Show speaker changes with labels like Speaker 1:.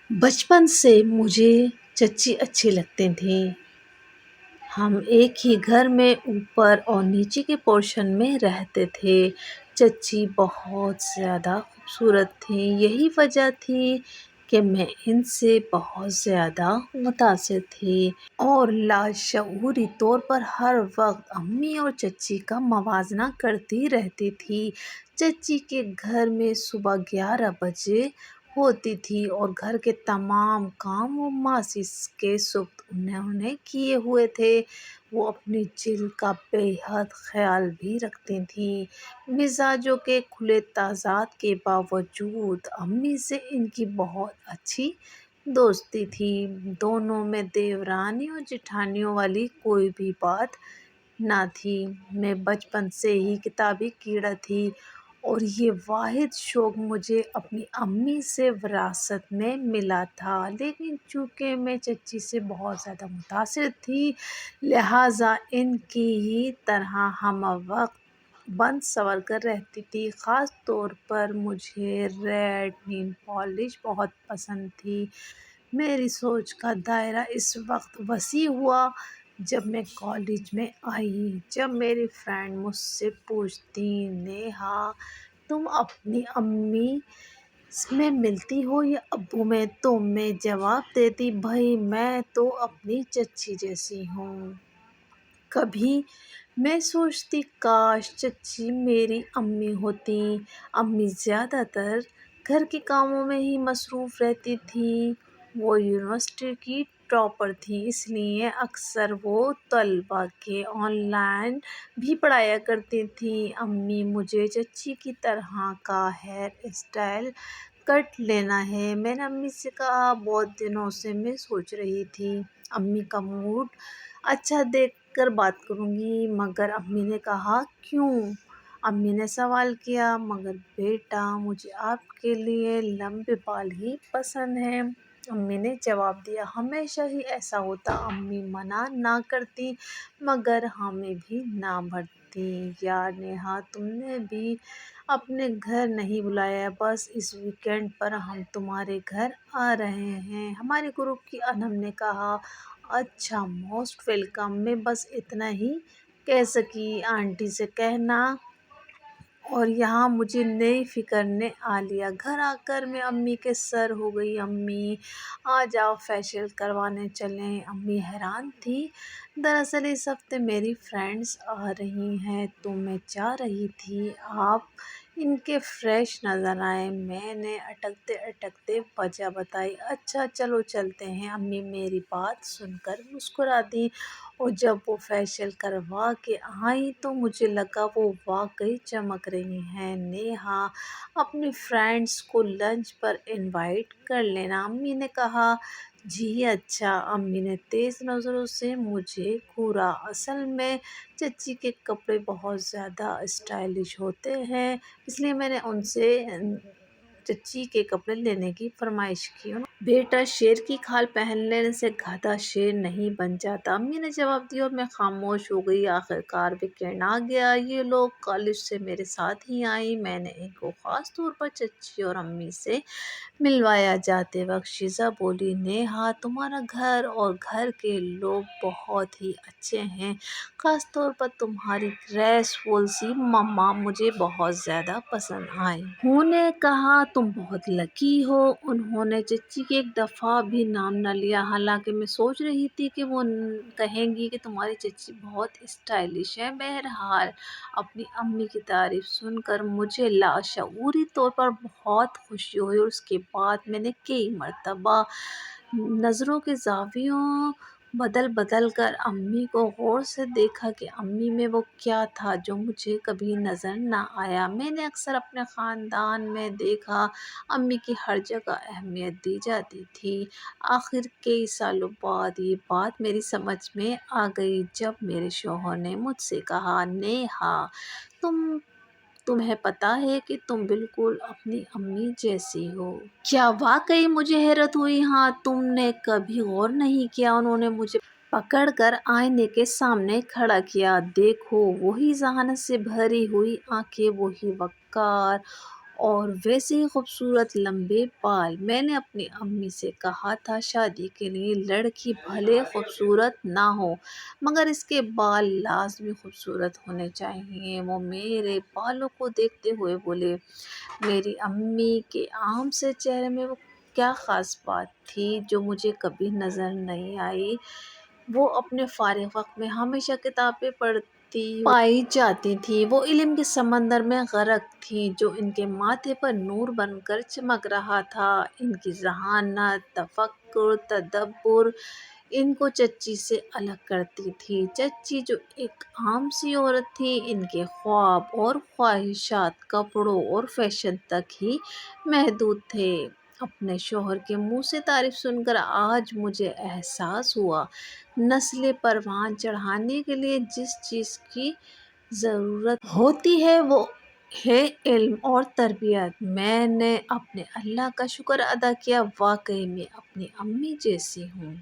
Speaker 1: بچپن سے مجھے چچی اچھی لگتی تھیں۔ ہم ایک ہی گھر میں اوپر اور نیچے کے پورشن میں رہتے تھے۔ چچی بہت زیادہ خوبصورت تھیں، یہی وجہ تھی کہ میں ان سے بہت زیادہ متاثر تھی اور لاشعوری طور پر ہر وقت امی اور چچی کا موازنہ کرتی رہتی تھی۔ چچی کے گھر میں صبح 11 بجے ہوتی تھی اور گھر کے تمام کام وہ ماسی کے سبت انہوں نے کیے ہوئے تھے۔ وہ اپنی جلد کا بے حد خیال بھی رکھتی تھیں۔ مزاجوں کے کھلے تضاد کے باوجود امی سے ان کی بہت اچھی دوستی تھی۔ دونوں میں دیورانی اور جیٹھانیوں والی کوئی بھی بات نہ تھی۔ میں بچپن سے ہی کتابی کیڑا تھی اور یہ واحد شوق مجھے اپنی امی سے وراثت میں ملا تھا، لیکن چونکہ میں چچی سے بہت زیادہ متاثر تھی لہٰذا ان کی ہی طرح ہم وقت بند سنور کر رہتی تھی۔ خاص طور پر مجھے ریڈ نیل پالش بہت پسند تھی۔ میری سوچ کا دائرہ اس وقت وسیع ہوا جب میں کالج میں آئی، جب میری فرینڈ مجھ سے پوچھتیں نیہا تم اپنی امی میں ملتی ہو یا ابو میں، تو میں جواب دیتی بھائی میں تو اپنی چچی جیسی ہوں۔ کبھی میں سوچتی کاش چچی میری امی ہوتیں۔ امی زیادہ تر گھر کے کاموں میں ہی مصروف رہتی تھیں۔ وہ یونیورسٹی کی ٹاپر تھیں، اس لیے اکثر وہ طلباء کے آن لائن بھی پڑھایا کرتی تھیں۔ امی مجھے چچی کی طرح کا ہیئر اسٹائل کٹ لینا ہے۔ میں نے امی سے کہا بہت دنوں سے میں سوچ رہی تھی امی کا موڈ اچھا دیکھ کر بات کروں گی، مگر امی نے کہا کیوں؟ امی نے سوال کیا مگر بیٹا مجھے آپ کے لیے لمبے بال ہی پسند ہیں۔ امی نے جواب دیا ہمیشہ ہی ایسا ہوتا۔ امی منع نہ کرتیں مگر ہمیں بھی نہ بھرتیں۔ یار نیہا تم نے بھی اپنے گھر نہیں بلایا، بس اس ویکینڈ پر ہم تمہارے گھر آ رہے ہیں۔ ہمارے گروپ کی انم نے کہا اچھا موسٹ ویلکم۔ میں بس اتنا ہی کہہ سکی آنٹی سے کہنا، اور یہاں مجھے نئی فکر نے آ لیا۔ گھر آ کر میں امی کے سر ہو گئی امی آ جاؤ فیشیل کروانے چلیں۔ امی حیران تھی۔ دراصل اس ہفتے میری فرینڈز آ رہی ہیں تو میں چاہ رہی تھی آپ ان کے فریش نظر آئیں۔ میں نے اٹکتے اٹکتے وجہ بتائی اچھا چلو چلتے ہیں۔ امی میری بات سن کر مسکرا دیں اور جب وہ فیشیل کروا کے آئیں تو مجھے لگا وہ واقعی چمک رہی ہیں۔ نیہا اپنی فرینڈز کو لنچ پر انوائٹ کر لینا۔ امی نے کہا جی اچھا۔ امی نے تیز نظروں سے مجھے گھورا۔ اصل میں چچی کے کپڑے بہت زیادہ اسٹائلش ہوتے ہیں، اس لیے میں نے ان سے چچی کے کپڑے لینے کی فرمائش کی۔ بیٹا شیر کی کھال پہن لینے سے گدھا شیر نہیں بن جاتا، امی نے جواب دیا اور میں خاموش ہو گئی۔ آخرکار ویکینڈ آ گیا۔ یہ لوگ کالج سے میرے ساتھ ہی آئیں۔ میں نے ان کو خاص طور پر چچی اور امی سے ملوایا۔ جاتے وقت شیزا بولی نیہا تمہارا گھر اور گھر کے لوگ بہت ہی اچھے ہیں، خاص طور پر تمہاری گریس فل سی مما مجھے بہت زیادہ پسند آئیں۔ انہوں نے کہا تم بہت لکی ہو۔ انہوں نے چچی کی ایک دفعہ بھی نام نہ لیا، حالانکہ میں سوچ رہی تھی کہ وہ کہیں گی کہ تمہاری چچی بہت اسٹائلش ہے۔ بہرحال اپنی امی کی تعریف سن کر مجھے لاشعوری طور پر بہت خوشی ہوئی اور اس کے بعد میں نے کئی مرتبہ نظروں کے زاویوں بدل بدل کر امی کو غور سے دیکھا کہ امی میں وہ کیا تھا جو مجھے کبھی نظر نہ آیا۔ میں نے اکثر اپنے خاندان میں دیکھا امی کی ہر جگہ اہمیت دی جاتی تھی۔ آخر کئی سالوں بعد یہ بات میری سمجھ میں آ گئی جب میرے شوہر نے مجھ سے کہا نیہا تمہیں پتہ ہے کہ تم بالکل اپنی امی جیسی ہو۔ کیا واقعی؟ مجھے حیرت ہوئی۔ ہاں تم نے کبھی غور نہیں کیا؟ انہوں نے مجھے پکڑ کر آئینے کے سامنے کھڑا کیا۔ دیکھو وہی ذہانت سے بھری ہوئی آنکھیں، وہی وقار اور ویسے ہی خوبصورت لمبے بال۔ میں نے اپنی امی سے کہا تھا شادی کے لیے لڑکی بھلے خوبصورت نہ ہو مگر اس کے بال لازمی خوبصورت ہونے چاہئیں۔ وہ میرے بالوں کو دیکھتے ہوئے بولے۔ میری امی کے عام سے چہرے میں وہ کیا خاص بات تھی جو مجھے کبھی نظر نہیں آئی؟ وہ اپنے فارغ وقت میں ہمیشہ کتابیں پڑھتی پائی جاتی تھیں۔ وہ علم کے سمندر میں غرق تھیں جو ان کے ماتھے پر نور بن کر چمک رہا تھا۔ ان کی ذہانت، تفکر، تدبر ان کو چچی سے الگ کرتی تھی۔ چچی جو ایک عام سی عورت تھی، ان کے خواب اور خواہشات کپڑوں اور فیشن تک ہی محدود تھے۔ اپنے شوہر کے منہ سے تعریف سن کر آج مجھے احساس ہوا، نسلیں پروان چڑھانے کے لیے جس چیز کی ضرورت ہوتی ہے وہ ہے علم اور تربیت۔ میں نے اپنے اللہ کا شکر ادا کیا، واقعی میں اپنی امی جیسی ہوں۔